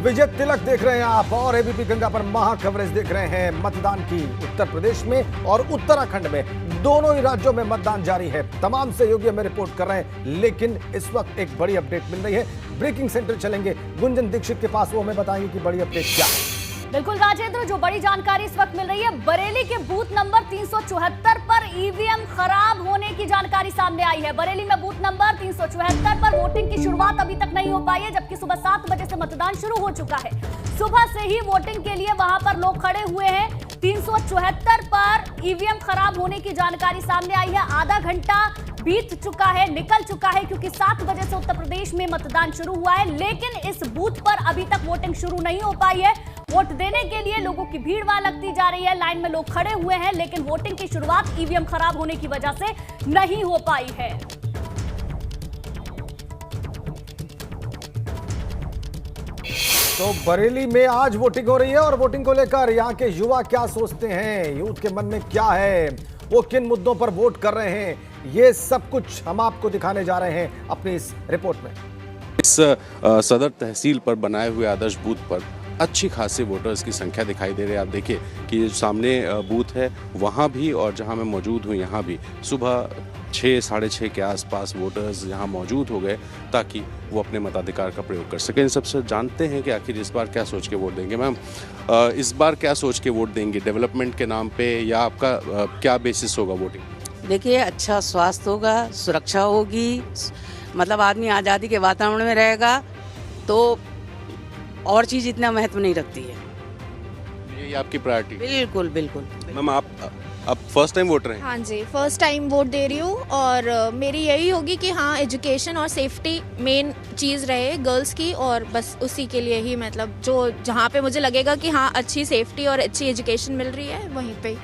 विजय तिलक देख रहे हैं आप और एबीपी गंगा पर महा कवरेज देख रहे हैं मतदान की। उत्तर प्रदेश में और उत्तराखंड में दोनों ही राज्यों में मतदान जारी है। तमाम सहयोगी हमें रिपोर्ट कर रहे हैं, लेकिन इस वक्त एक बड़ी अपडेट मिल रही है। ब्रेकिंग सेंटर चलेंगे गुंजन दीक्षित के पास, वो हमें बताएंगे कि बड़ी अपडेट क्या है। बिल्कुल राजेंद्र, जो बड़ी जानकारी इस वक्त मिल रही है, बरेली के बूथ नंबर 374 पर ईवीएम खराब होने की जानकारी सामने आई है। बरेली में बूथ नंबर 374 पर वोटिंग की शुरुआत अभी तक नहीं हो पाई है, जबकि सुबह 7 बजे से मतदान शुरू हो चुका है। सुबह से ही वोटिंग के लिए वहां पर लोग खड़े हुए हैं। 374 पर ईवीएम खराब होने की जानकारी सामने आई है। आधा घंटा बीत चुका है, निकल चुका है, क्योंकि 7 बजे से उत्तर प्रदेश में मतदान शुरू हुआ है, लेकिन इस बूथ पर अभी तक वोटिंग शुरू नहीं हो पाई है। वोट देने के लिए लोगों की भीड़ वहां लगती जा रही है, लाइन में लोग खड़े हुए हैं, लेकिन वोटिंग की शुरुआत ईवीएम खराब होने की वजह से नहीं हो पाई है। तो बरेली में आज वोटिंग हो रही है और वोटिंग को लेकर यहाँ के युवा क्या सोचते हैं, यूथ के मन में क्या है, वो किन मुद्दों पर वोट कर रहे हैं, ये सब कुछ हम आपको दिखाने जा रहे हैं अपनी इस रिपोर्ट में। इस सदर तहसील पर बनाए हुए आदर्श बूथ पर अच्छी खासी वोटर्स की संख्या दिखाई दे रही है। आप देखिए कि जो सामने बूथ है वहाँ भी और जहाँ मैं मौजूद हूँ यहाँ भी सुबह 6 साढ़े 6 के आसपास वोटर्स यहाँ मौजूद हो गए ताकि वो अपने मताधिकार का प्रयोग कर सकें। इन सबसे जानते हैं कि आखिर इस बार क्या सोच के वोट देंगे। मैम, इस बार क्या सोच के वोट देंगे, डेवलपमेंट के नाम पे या आपका क्या बेसिस होगा वोटिंग? देखिए, अच्छा स्वास्थ्य होगा, सुरक्षा होगी, मतलब आदमी आज़ादी के वातावरण में रहेगा, तो और चीज़ इतना महत्व नहीं रखती है। यही आपकी प्रायोरिटी? बिल्कुल बिल्कुल। मैम, आप फर्स्ट टाइम वोटर हैं? हाँ जी, फर्स्ट टाइम वोट दे रही हूँ और मेरी यही होगी कि हाँ, एजुकेशन और सेफ्टी मेन चीज़ रहे गर्ल्स की, और बस उसी के लिए ही, मतलब जो जहाँ पे मुझे लगेगा कि हाँ अच्छी सेफ्टी और अच्छी एजुकेशन मिल रही है, वहीं पे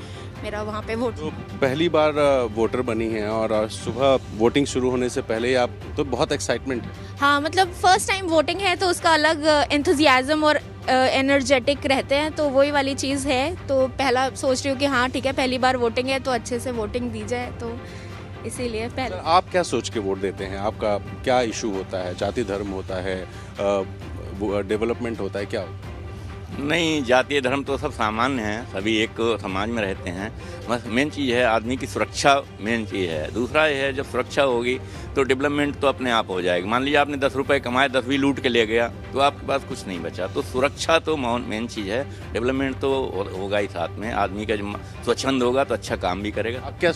मेरा वहाँ पे वोट। तो पहली बार वोटर बनी हैं और सुबह वोटिंग शुरू होने से पहले आप तो बहुत एक्साइटमेंट है। हाँ, मतलब फर्स्ट टाइम वोटिंग है तो उसका अलग एंथुजियाज्म और एनर्जेटिक रहते हैं, तो वही वाली चीज़ है। तो पहला सोच रही हूँ कि हाँ ठीक है, पहली बार वोटिंग है तो अच्छे से वोटिंग दी जाए, तो इसीलिए पहले। आप क्या सोच के वोट देते हैं? आपका क्या इशू होता है? जाति धर्म होता है, डेवलपमेंट होता है, क्या होता है? नहीं, जातीय धर्म तो सब सामान्य हैं, सभी एक समाज में रहते हैं। बस मेन चीज़ है आदमी की सुरक्षा, मेन चीज़ है। दूसरा ये है, जब सुरक्षा होगी तो डेवलपमेंट तो अपने आप हो जाएगा। मान लीजिए आपने 10 रुपये कमाए, 10 भी लूट के ले गया तो आपके पास कुछ नहीं बचा। तो सुरक्षा तो मेन चीज़ है, डेवलपमेंट तो होगा ही साथ में। आदमी का जब स्वच्छंद होगा तो अच्छा काम भी करेगा। आप क्या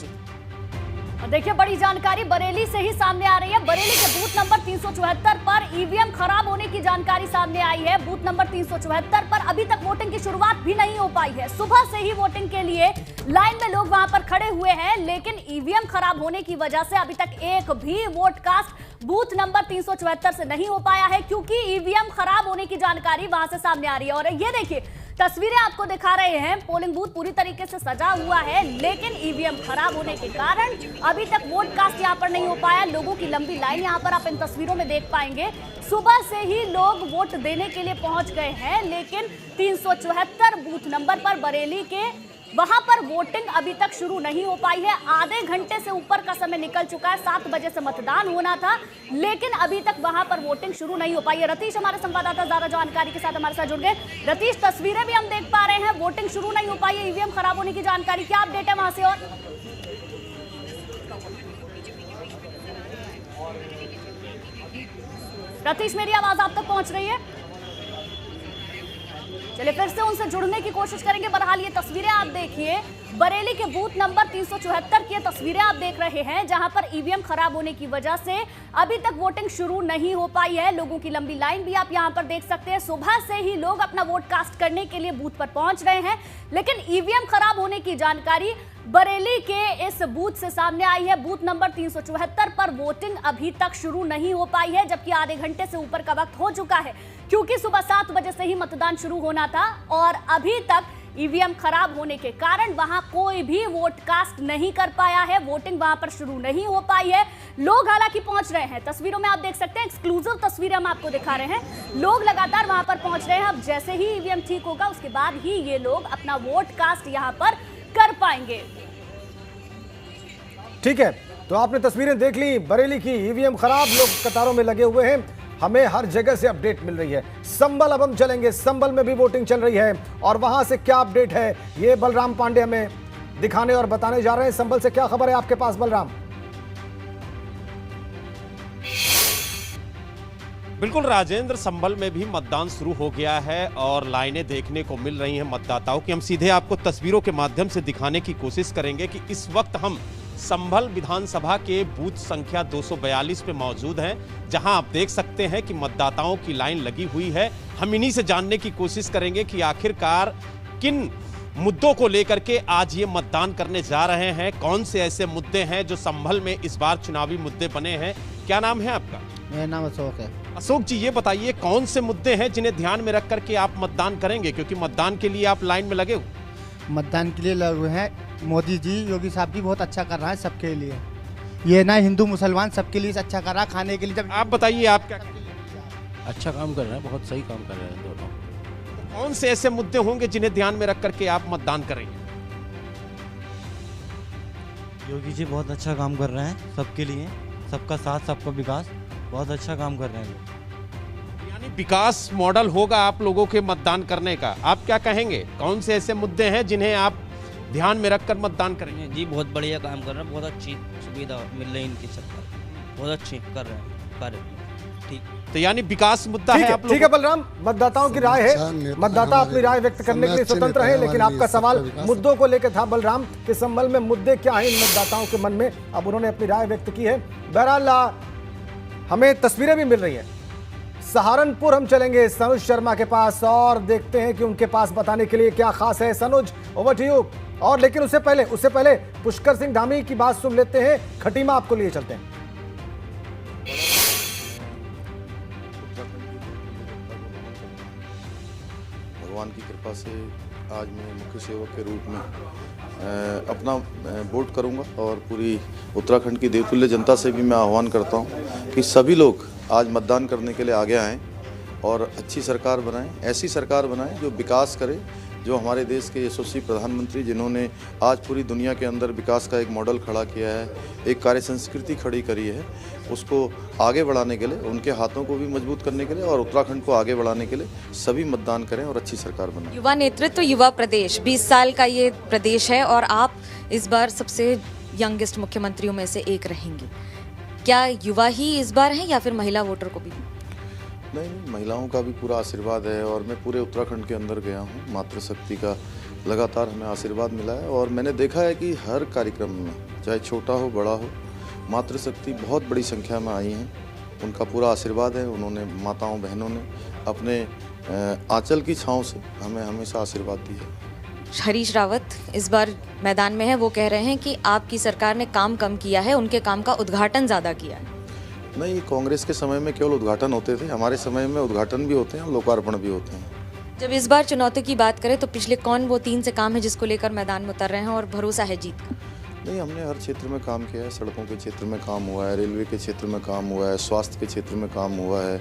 देखिए, बड़ी जानकारी बरेली से ही सामने आ रही है। बरेली के बूथ नंबर 374 पर ईवीएम खराब होने की जानकारी सामने आई है। बूथ नंबर 374 पर अभी तक वोटिंग की शुरुआत भी नहीं हो पाई है। सुबह से ही वोटिंग के लिए लाइन में लोग वहां पर खड़े हुए हैं, लेकिन ईवीएम खराब होने की वजह से अभी तक एक भी वोट कास्ट बूथ नंबर 374 से नहीं हो पाया है, क्योंकि ईवीएम खराब होने की जानकारी वहां से सामने आ रही है। और ये देखिए, तस्वीरें आपको दिखा रहे हैं। पोलिंग बूथ पूरी तरीके से सजा हुआ है, लेकिन ईवीएम खराब होने के कारण अभी तक वोट कास्ट यहां पर नहीं हो पाया। लोगों की लंबी लाइन यहां पर आप इन तस्वीरों में देख पाएंगे। सुबह से ही लोग वोट देने के लिए पहुंच गए हैं, लेकिन 374 बूथ नंबर पर बरेली के वहां पर वोटिंग अभी तक शुरू नहीं हो पाई है। आधे घंटे से ऊपर का समय निकल चुका है। 7 बजे से मतदान होना था, लेकिन अभी तक वहां पर वोटिंग शुरू नहीं हो पाई है। रतीश हमारे संवाददाता ज्यादा जानकारी के साथ हमारे साथ जुड़ गए। रतीश, तस्वीरें भी हम देख पा रहे हैं, वोटिंग शुरू नहीं हो पाई है, ईवीएम खराब होने की जानकारी, क्या अपडेट है वहां से? और रतीश, मेरी आवाज आप तक पहुंच रही है? चलिए फिर से उनसे जुड़ने की कोशिश करेंगे। बहरहाल ये तस्वीरें आप देखिए, बरेली के बूथ नंबर 374 की तस्वीरें आप देख रहे हैं, जहां पर ईवीएम खराब होने की वजह से अभी तक वोटिंग शुरू नहीं हो पाई है। लोगों की लंबी लाइन भी आप यहां पर देख सकते हैं। सुबह से ही लोग अपना वोट कास्ट करने के लिए बूथ पर पहुंच रहे हैं, लेकिन ईवीएम खराब होने की जानकारी बरेली के इस बूथ से सामने आई है। बूथ नंबर 374 पर वोटिंग अभी तक शुरू नहीं हो पाई है, जबकि आधे घंटे से ऊपर का वक्त हो चुका है, क्योंकि सुबह 7 बजे से ही मतदान शुरू होना था और अभी तक ईवीएम खराब होने के कारण वहां कोई भी वोट कास्ट नहीं कर पाया है। वोटिंग वहां पर शुरू नहीं हो पाई है। लोग हालांकि पहुंच रहे हैं। तस्वीरों में आप देख सकते हैं, एक्सक्लूसिव तस्वीरें हम आपको दिखा रहे हैं। लोग लगातार वहां पर पहुंच रहे हैं। अब जैसे ही ईवीएम ठीक होगा, उसके बाद ही ये लोग अपना वोट कास्ट यहां पर कर पाएंगे। ठीक है, तो आपने तस्वीरें देख ली बरेली की, ईवीएम खराब, लोग कतारों में लगे हुए हैं। हमें हर जगह से अपडेट मिल रही है। संभल अब हम चलेंगे, संभल में भी वोटिंग चल रही है और वहां से क्या अपडेट है ये बलराम पांडे हमें दिखाने और बताने जा रहे हैं। संभल से क्या खबर है आपके पास बलराम? बिल्कुल राजेंद्र, संभल में भी मतदान शुरू हो गया है और लाइनें देखने को मिल रही हैं मतदाताओं की। हम सीधे आपको तस्वीरों के माध्यम से दिखाने की कोशिश करेंगे कि इस वक्त हम संभल विधानसभा के बूथ संख्या 242 पे मौजूद हैं, जहां आप देख सकते हैं कि मतदाताओं की लाइन लगी हुई है। हम इन्हीं से जानने की कोशिश करेंगे कि आखिरकार किन मुद्दों को लेकर के आज ये मतदान करने जा रहे हैं, कौन से ऐसे मुद्दे हैं जो संभल में इस बार चुनावी मुद्दे बने हैं। क्या नाम है आपका? मेरा नाम अशोक है। अशोक जी, ये बताइए कौन से मुद्दे हैं जिन्हें ध्यान में रख करके आप मतदान करेंगे, क्योंकि मतदान के लिए आप लाइन में लगे हो? मतदान के लिए लगे हुए हैं। मोदी जी, योगी साहब जी बहुत अच्छा कर रहा है सबके लिए। ये ना हिंदू मुसलमान सबके लिए अच्छा कर रहा है। खाने के लिए जब आप बताइए आप क्या? अच्छा काम कर रहे हैं, बहुत सही काम कर रहे हैं दोनों। तो कौन से ऐसे मुद्दे होंगे जिन्हें ध्यान में रख करके आप मतदान करेंगे? योगी जी बहुत अच्छा काम कर रहे हैं सबके लिए, सबका साथ सबका विकास, बहुत अच्छा काम कर रहे हैं। यानी विकास मॉडल होगा आप लोगों के मतदान करने का। आप क्या कहेंगे, कौन से ऐसे मुद्दे हैं जिन्हें आप ध्यान में रखकर मतदान करेंगे? जी बहुत बढ़िया काम कर रहे हैं, बहुत अच्छी सुविधा मिल रही है इनकी सरकार, बहुत अच्छी कर रहे हैं कार्य। ठीक, तो यानी विकास मुद्दा है आप लोगों। ठीक है बलराम, मतदाताओं की राय है, मतदाता अपनी राय व्यक्त करने के लिए स्वतंत्र है, लेकिन आपका सवाल मुद्दों को लेकर था बलराम कि संभल में मुद्दे क्या हैं इन मतदाताओं के मन में। अब उन्होंने अपनी राय व्यक्त की है। बहरहाल हमें तस्वीरें भी मिल रही हैं। सहारनपुर हम चलेंगे सनुज शर्मा के पास और देखते हैं कि उनके पास बताने के लिए क्या खास है। Sanuj, over to you. और लेकिन उससे पहले पुष्कर सिंह धामी की बात सुन लेते हैं। खटीमा आपको लिए चलते हैं। भगवान की कृपा से आज मैं मुख्य सेवक के रूप में अपना वोट करूंगा और पूरी उत्तराखंड की देवतुल्य जनता से भी मैं आह्वान करता हूं कि सभी लोग आज मतदान करने के लिए आगे आएं और अच्छी सरकार बनाएं, ऐसी सरकार बनाएं जो विकास करे, जो हमारे देश के यशस्वी प्रधानमंत्री जिन्होंने आज पूरी दुनिया के अंदर विकास का एक मॉडल खड़ा किया है, एक कार्य संस्कृति खड़ी करी है, उसको आगे बढ़ाने के लिए, उनके हाथों को भी मजबूत करने के लिए और उत्तराखंड को आगे बढ़ाने के लिए सभी मतदान करें और अच्छी सरकार बनाएं। युवा नेतृत्व, युवा प्रदेश, 20 साल का ये प्रदेश है और आप इस बार सबसे यंगेस्ट मुख्यमंत्रियों में से एक रहेंगे। क्या युवा ही इस बार हैं या फिर महिला वोटर को भी? नहीं, महिलाओं का भी पूरा आशीर्वाद है और मैं पूरे उत्तराखंड के अंदर गया हूँ। मातृशक्ति का लगातार हमें आशीर्वाद मिला है और मैंने देखा है कि हर कार्यक्रम में, चाहे छोटा हो बड़ा हो, मातृशक्ति बहुत बड़ी संख्या में आई हैं। उनका पूरा आशीर्वाद है। उन्होंने, माताओं बहनों ने अपने आंचल की छाँव से हमें हमेशा आशीर्वाद दिया है। हरीश रावत इस बार मैदान में है, वो कह रहे हैं कि आपकी सरकार ने काम कम किया है, उनके काम का उद्घाटन ज़्यादा किया है। नहीं, कांग्रेस के समय में केवल उद्घाटन होते थे, हमारे समय में उद्घाटन भी होते हैं और लोकार्पण भी होते हैं। जब इस बार चुनौती की बात करें तो पिछले कौन वो 3 से काम है जिसको लेकर मैदान में उतर रहे हैं और भरोसा है जीत का? नहीं, हमने हर क्षेत्र में काम किया है। सड़कों के क्षेत्र में काम हुआ है, रेलवे के क्षेत्र में काम हुआ है, स्वास्थ्य के क्षेत्र में काम हुआ है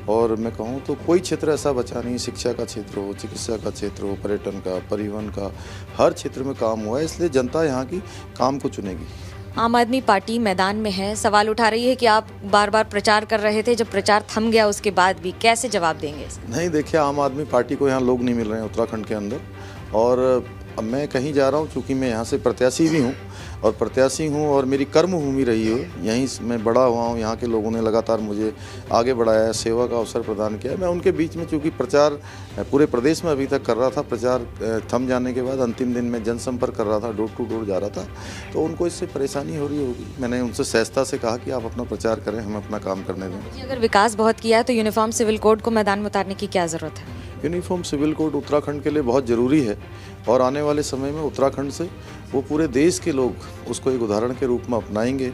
और मैं कहूँ तो कोई क्षेत्र ऐसा बचा नहीं। शिक्षा का क्षेत्र हो, चिकित्सा का क्षेत्र हो, पर्यटन का, परिवहन का, हर क्षेत्र में काम हुआ है। इसलिए जनता यहाँ की काम को चुनेगी। आम आदमी पार्टी मैदान में है, सवाल उठा रही है कि आप बार बार प्रचार कर रहे थे, जब प्रचार थम गया उसके बाद भी कैसे जवाब देंगे इसका? नहीं, देखिए, आम आदमी पार्टी को यहाँ लोग नहीं मिल रहे हैं उत्तराखंड के अंदर और अब मैं कहीं जा रहा हूँ, चूँकि मैं यहाँ से प्रत्याशी भी हूँ और मेरी कर्मभूमि रही हो, यहीं मैं बड़ा हुआ हूँ। यहाँ के लोगों ने लगातार मुझे आगे बढ़ाया, सेवा का अवसर प्रदान किया। मैं उनके बीच में, चूँकि प्रचार पूरे प्रदेश में अभी तक कर रहा था, प्रचार थम जाने के बाद अंतिम दिन में जनसंपर्क कर रहा था, डोर टू डोर जा रहा था, तो उनको इससे परेशानी हो रही होगी। मैंने उनसे सहजता से कहा कि आप अपना प्रचार करें, हम अपना काम करने दें। अगर विकास बहुत किया है तो यूनिफॉर्म सिविल कोड को मैदान में उतारने की क्या ज़रूरत है? यूनिफॉर्म सिविल कोड उत्तराखंड के लिए बहुत ज़रूरी है और आने वाले समय में उत्तराखंड से वो पूरे देश के लोग उसको एक उदाहरण के रूप में अपनाएंगे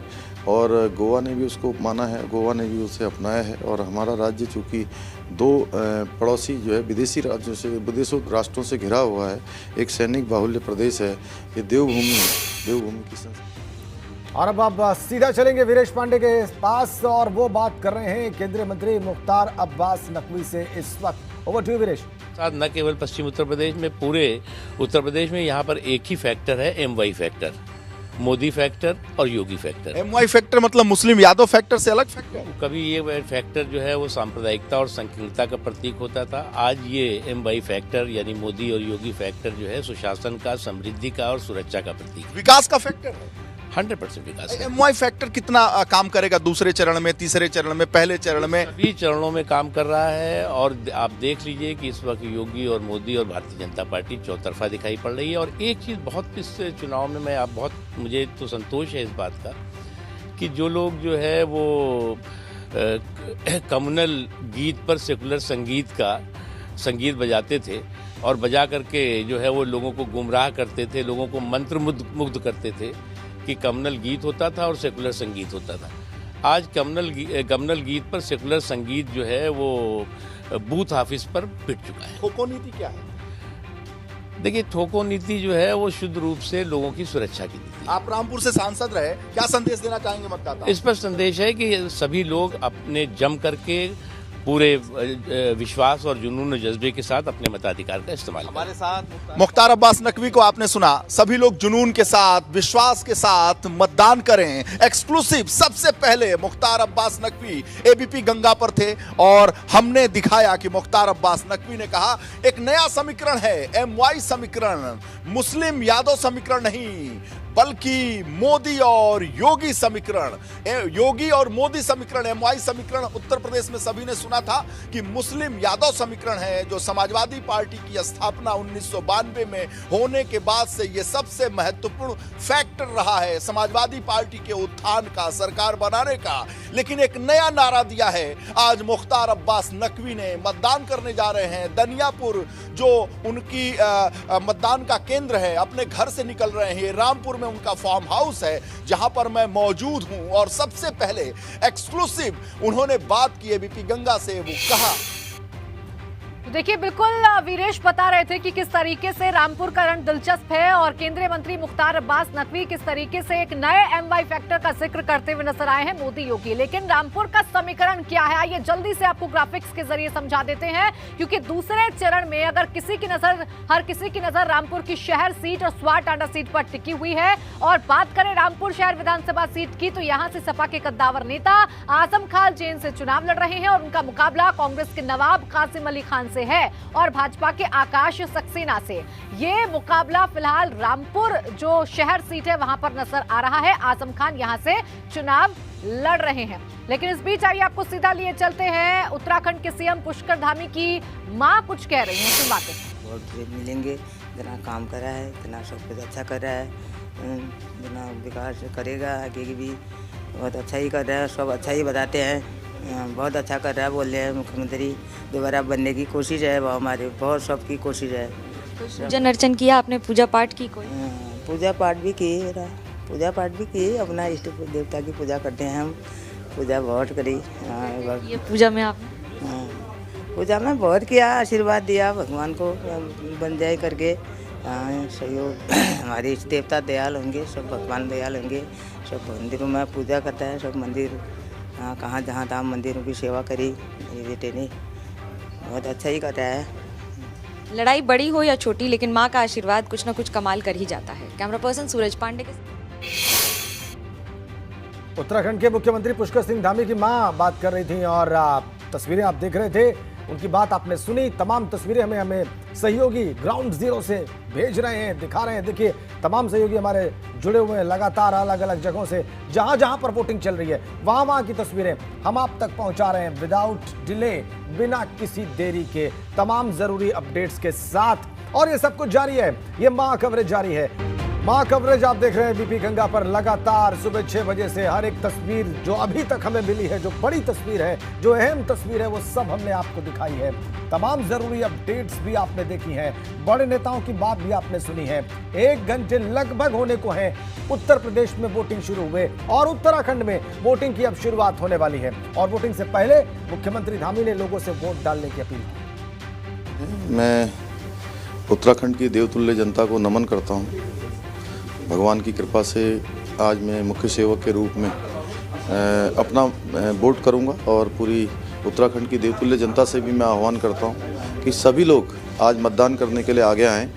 और गोवा ने भी उसको माना है, गोवा ने भी उसे अपनाया है और हमारा राज्य चूँकि 2 पड़ोसी जो है विदेशी राज्यों से, विदेशों राष्ट्रों से घिरा हुआ है, एक सैनिक बाहुल्य प्रदेश है, ये देवभूमि है, देवभूमि की संस्कृति। और अब सीधा चलेंगे वीरेश पांडे के पास और वो बात कर रहे हैं केंद्रीय मंत्री मुख्तार अब्बास नकवी से इस वक्त। Over to you Veeresh. साथ न केवल पश्चिम उत्तर प्रदेश में, पूरे उत्तर प्रदेश में यहाँ पर एक ही फैक्टर है, MY फैक्टर। मोदी फैक्टर और योगी फैक्टर। MY फैक्टर मतलब मुस्लिम यादव फैक्टर से अलग फैक्टर? कभी ये फैक्टर जो है वो सांप्रदायिकता और संकीर्णता का प्रतीक होता था। आज ये MY फैक्टर यानी मोदी और योगी फैक्टर जो है सुशासन का, समृद्धि का और सुरक्षा का प्रतीक, विकास का फैक्टर है। 100% विकास। MY फैक्टर कितना काम करेगा दूसरे चरण में, तीसरे चरण में, पहले चरण में? सभी चरणों में काम कर रहा है और आप देख लीजिए कि इस वक्त योगी और मोदी और भारतीय जनता पार्टी चौतरफा दिखाई पड़ रही है। और एक चीज़ बहुत इस चुनाव में मुझे तो संतोष है इस बात का कि जो लोग जो है वो कम्युनल गीत पर सेकुलर संगीत बजाते थे और बजा करके जो है वो लोगों को गुमराह करते थे, लोगों को मंत्रमुग्ध करते थे कि कम्युनल गीत होता था और सेकुलर संगीत होता था। आज कम्युनल गीत पर सेकुलर संगीत जो है वो बूथ ऑफिस पर पिट चुका है। ठोको नीति क्या है? देखिए, ठोको नीति जो है वो शुद्ध रूप से लोगों की सुरक्षा की नीति। आप रामपुर से सांसद रहे, क्या संदेश देना चाहेंगे मतदाता? इस पर संदेश है कि सभी लोग अपने जम करके पूरे विश्वास और जुनून और जज्बे के साथ अपने मताधिकार का इस्तेमाल हमारे साथ मुख्तार अब्बास नकवी को आपने सुना। सभी लोग जुनून के साथ, विश्वास के साथ मतदान करें। एक्सक्लूसिव सबसे पहले मुख्तार अब्बास नकवी ABP गंगा पर थे और हमने दिखाया कि मुख्तार अब्बास नकवी ने कहा एक नया समीकरण है, MY समीकरण, मुस्लिम यादव समीकरण नहीं बल्कि मोदी और योगी समीकरण। योगी और मोदी समीकरण, MY समीकरण उत्तर प्रदेश में सभी ने सुना था कि मुस्लिम यादव समीकरण है, जो समाजवादी पार्टी की स्थापना 1992 में होने के बाद से ये सबसे महत्वपूर्ण फैक्टर रहा है समाजवादी पार्टी के उत्थान का, सरकार बनाने का। लेकिन एक नया नारा दिया है आज मुख्तार अब्बास नकवी ने। मतदान करने जा रहे हैं दनियापुर, जो उनकी मतदान का केंद्र है, अपने घर से निकल रहे हैं। रामपुर उनका फार्म हाउस है जहां पर मैं मौजूद हूं और सबसे पहले एक्सक्लूसिव उन्होंने बात की ABP गंगा से। वो कहा, देखिए बिल्कुल वीरेश बता रहे थे कि किस तरीके से रामपुर का रण दिलचस्प है और केंद्रीय मंत्री मुख्तार अब्बास नकवी किस तरीके से एक नए MY फैक्टर का जिक्र करते हुए नजर आए हैं, मोदी योगी। लेकिन रामपुर का समीकरण क्या है, आइए जल्दी से आपको ग्राफिक्स के जरिए समझा देते हैं, क्योंकि दूसरे चरण में अगर हर किसी की नजर रामपुर की शहर सीट और स्वार टांडा सीट पर टिकी हुई है। और बात करें रामपुर शहर विधानसभा सीट की, तो यहाँ से सपा के कद्दावर नेता आजम खान जेन से चुनाव लड़ रहे हैं और उनका मुकाबला कांग्रेस के नवाब कासिम अली खान से है और भाजपा के आकाश सक्सेना से। ये मुकाबला फिलहाल रामपुर जो शहर सीट है वहां पर नजर आ रहा है। आजम खान यहां से चुनाव लड़ रहे हैं। लेकिन इस बीच आइए आपको सीधा लिए चलते हैं उत्तराखंड के CM पुष्कर धामी की मां कुछ कह रही हैं, सुनवाते हैं। वोट मिलेंगे, जितना काम कर रहा है, जितना सब कुछ अच्छा कर रहा है, जितना विकास करेगा आगे की भी बहुत अच्छा ही कर रहा है। सब अच्छा ही बताते हैं, बहुत अच्छा कर रहा है। बोल रहे हैं मुख्यमंत्री दोबारा बनने की कोशिश है, वो हमारे बहुत सबकी कोशिश है। पूजन अर्चन किया आपने, पूजा पाठ की? कोई पूजा पाठ भी की, अपना इष्ट देवता की पूजा करते हैं हम। पूजा बहुत करी। ये पूजा में आप? पूजा में बहुत किया, आशीर्वाद दिया भगवान को बन जाए करके। सहयोग हमारे इष्ट देवता दयाल होंगे, सब भगवान दयाल होंगे। सब मंदिरों में पूजा करता है, सब मंदिर कहाँ जहाँ तहाँ मंदिरों की सेवा करी मेरे बेटे ने, बहुत अच्छा ही कर रहा है। लड़ाई बड़ी हो या छोटी, लेकिन माँ का आशीर्वाद कुछ ना कुछ कमाल कर ही जाता है। कैमरा पर्सन सूरज पांडे के उत्तराखंड के मुख्यमंत्री पुष्कर सिंह धामी की मां बात कर रही थी और तस्वीरें आप देख रहे थे, उनकी बात आपने सुनी। तमाम तस्वीरें हमें सहयोगी ग्राउंड जीरो से भेज रहे हैं, दिखा रहे हैं। देखिए, तमाम सहयोगी हमारे जुड़े हुए हैं लगातार अलग अलग जगहों से, जहां जहां पर वोटिंग चल रही है वहां की तस्वीरें हम आप तक पहुंचा रहे हैं विदाउट डिले, बिना किसी देरी के, तमाम जरूरी अपडेट्स के साथ। और ये सब कुछ जारी है, ये मां कवरेज जारी है। मां कवरेज आप देख रहे हैं ABP गंगा पर लगातार सुबह 6 बजे से। हर एक तस्वीर जो अभी तक हमें मिली है, जो बड़ी तस्वीर है, जो अहम तस्वीर है, वो सब हमने आपको दिखाई है। तमाम जरूरी अपडेट्स भी आपने देखी हैं, बड़े नेताओं की बात भी आपने सुनी है। 1 घंटे लगभग होने को है उत्तर प्रदेश में वोटिंग शुरू हुए और उत्तराखंड में वोटिंग की अब शुरुआत होने वाली है। और वोटिंग से पहले मुख्यमंत्री धामी ने लोगों से वोट डालने की अपील की। मैं उत्तराखंड की देवतुल्य जनता को नमन करता हूँ। भगवान की कृपा से आज मैं मुख्य सेवक के रूप में अपना वोट करूंगा और पूरी उत्तराखंड की देवतुल्य जनता से भी मैं आह्वान करता हूं कि सभी लोग आज मतदान करने के लिए आगे आएँ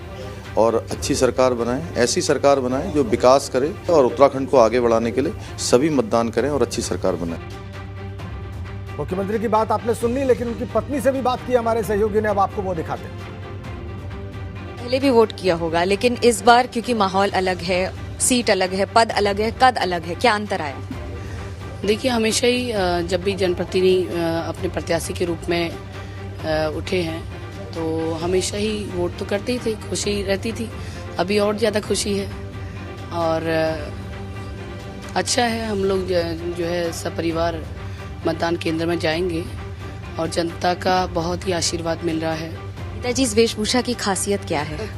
और अच्छी सरकार बनाएं, ऐसी सरकार बनाएं जो विकास करे और उत्तराखंड को आगे बढ़ाने के लिए सभी मतदान करें और अच्छी सरकार बनाएं। मुख्यमंत्री की बात आपने सुन ली, लेकिन उनकी पत्नी से भी बात की हमारे सहयोगी ने, अब आपको वो दिखाते हैं। पहले भी वोट किया होगा, लेकिन इस बार क्योंकि माहौल अलग है, सीट अलग है, पद अलग है, कद अलग है, क्या अंतर आया? देखिए, हमेशा ही जब भी जनप्रतिनिधि अपने प्रत्याशी के रूप में उठे हैं तो हमेशा ही वोट तो करते ही थे, खुशी रहती थी। अभी और ज़्यादा खुशी है और अच्छा है। हम लोग जो है सपरिवार मतदान केंद्र में जाएंगे और जनता का बहुत ही आशीर्वाद मिल रहा है। पिताजी, इस वेशभूषा की खासियत क्या है?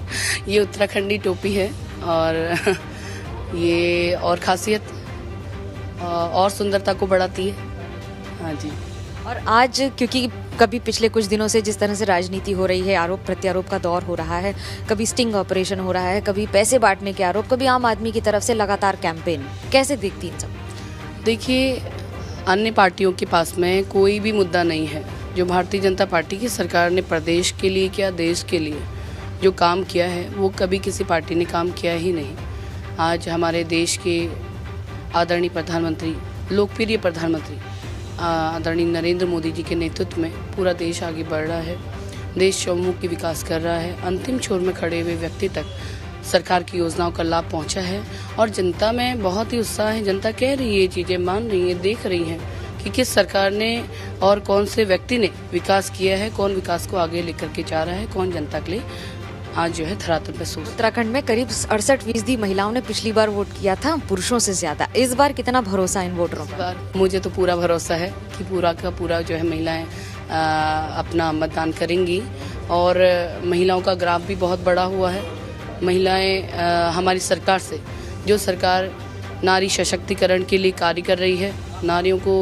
ये उत्तराखंडी टोपी है और ये और खासियत और सुंदरता को बढ़ाती है। हाँ जी। और आज क्योंकि कभी पिछले कुछ दिनों से जिस तरह से राजनीति हो रही है, आरोप प्रत्यारोप का दौर हो रहा है, कभी स्टिंग ऑपरेशन हो रहा है, कभी पैसे बांटने के आरोप, कभी आम आदमी की तरफ से लगातार कैंपेन, कैसे देखती इन सब? देखिए, अन्य पार्टियों के पास में कोई भी मुद्दा नहीं है। जो भारतीय जनता पार्टी की सरकार ने प्रदेश के लिए क्या देश के लिए जो काम किया है वो कभी किसी पार्टी ने काम किया ही नहीं। आज हमारे देश के आदरणीय प्रधानमंत्री, लोकप्रिय प्रधानमंत्री आदरणीय नरेंद्र मोदी जी के नेतृत्व में पूरा देश आगे बढ़ रहा है। देश चौमुखी विकास कर रहा है। अंतिम छोर में खड़े हुए व्यक्ति तक सरकार की योजनाओं का लाभ पहुंचा है और जनता में बहुत ही उत्साह है। जनता कह रही है, ये चीज़ें मान रही है, देख रही हैं कि किस सरकार ने और कौन से व्यक्ति ने विकास किया है, कौन विकास को आगे लेकर के जा रहा है, कौन जनता के लिए आज जो है धरातल पे सोच। उत्तराखंड में करीब 68% महिलाओं ने पिछली बार वोट किया था, पुरुषों से ज्यादा। इस बार कितना भरोसा इन वोटरों पर? मुझे तो पूरा भरोसा है कि पूरा का पूरा जो है महिलाएं अपना मतदान करेंगी और महिलाओं का ग्राफ भी बहुत बड़ा हुआ है। महिलाएं हमारी सरकार से, जो सरकार नारी सशक्तिकरण के लिए कार्य कर रही है, नारियों को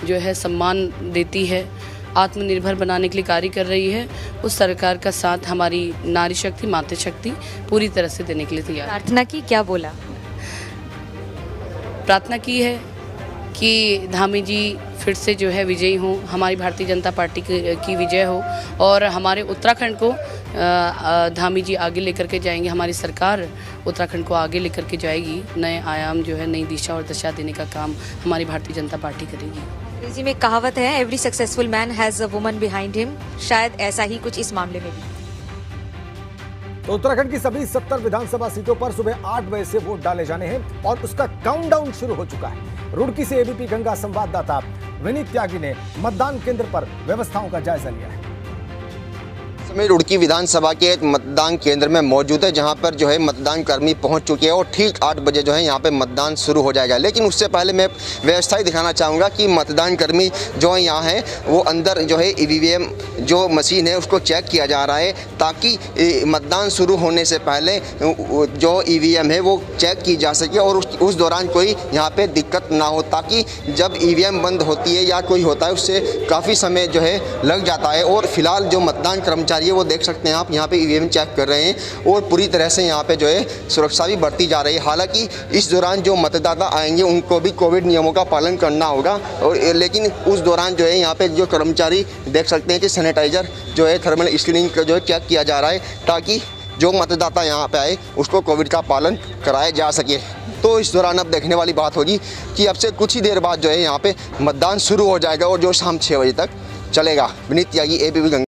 जो है सम्मान देती है, आत्मनिर्भर बनाने के लिए कार्य कर रही है, उस सरकार का साथ हमारी नारी शक्ति, मातृशक्ति पूरी तरह से देने के लिए तैयार है। प्रार्थना की, क्या बोला? प्रार्थना की है कि धामी जी फिर से जो है विजयी हों, हमारी भारतीय जनता पार्टी की विजय हो और हमारे उत्तराखंड को धामी जी आगे लेकर के जाएंगे। हमारी सरकार उत्तराखंड को आगे लेकर के जाएगी। नए आयाम जो है, नई दिशा और दशा देने का काम हमारी भारतीय जनता पार्टी करेगी। अंग्रेजी में कहावत है, every successful man has a woman behind him. शायद ऐसा ही कुछ इस मामले में भी। तो उत्तराखंड की सभी 70 विधानसभा सीटों पर सुबह 8 बजे से वोट डाले जाने हैं और उसका काउंटडाउन शुरू हो चुका है। रुड़की से एबीपी गंगा संवाददाता विनीत त्यागी ने मतदान केंद्र पर व्यवस्थाओं का जायजा लिया है। समय रुड़की विधानसभा के मतदान केंद्र में मौजूद है, जहां पर जो है मतदान कर्मी पहुंच चुके हैं और ठीक 8 बजे जो है यहां पे मतदान शुरू हो जाएगा। लेकिन उससे पहले मैं व्यवस्था ही दिखाना चाहूँगा कि मतदान कर्मी जो है यहाँ हैं वो अंदर जो है ईवीएम जो मशीन है उसको चेक किया जा रहा है, ताकि मतदान शुरू होने से पहले जो ईवीएम है वो चेक की जा सके और उस दौरान कोई यहाँ पर दिक्कत ना हो, ताकि जब ईवीएम बंद होती है या कोई होता है उससे काफ़ी समय जो है लग जाता है। और फिलहाल जो मतदान कर्मचारी ये वो देख सकते हैं आप, यहाँ पे ईवीएम चेक कर रहे हैं और पूरी तरह से यहाँ पे जो है सुरक्षा भी बढ़ती जा रही है। हालांकि इस दौरान जो मतदाता आएंगे उनको भी कोविड नियमों का पालन करना होगा, और लेकिन उस दौरान जो है यहाँ पे जो कर्मचारी देख सकते हैं कि सैनिटाइजर जो है थर्मल स्क्रीनिंग का जो है चेक किया जा रहा है, ताकि जो मतदाता यहाँ पे आए उसको कोविड का पालन कराया जा सके। तो इस दौरान अब देखने वाली बात होगी कि अब से कुछ ही देर बाद जो है यहाँ पे मतदान शुरू हो जाएगा और जो शाम 6 बजे तक चलेगा। विनीत त्यागी, एबीपी गंगा।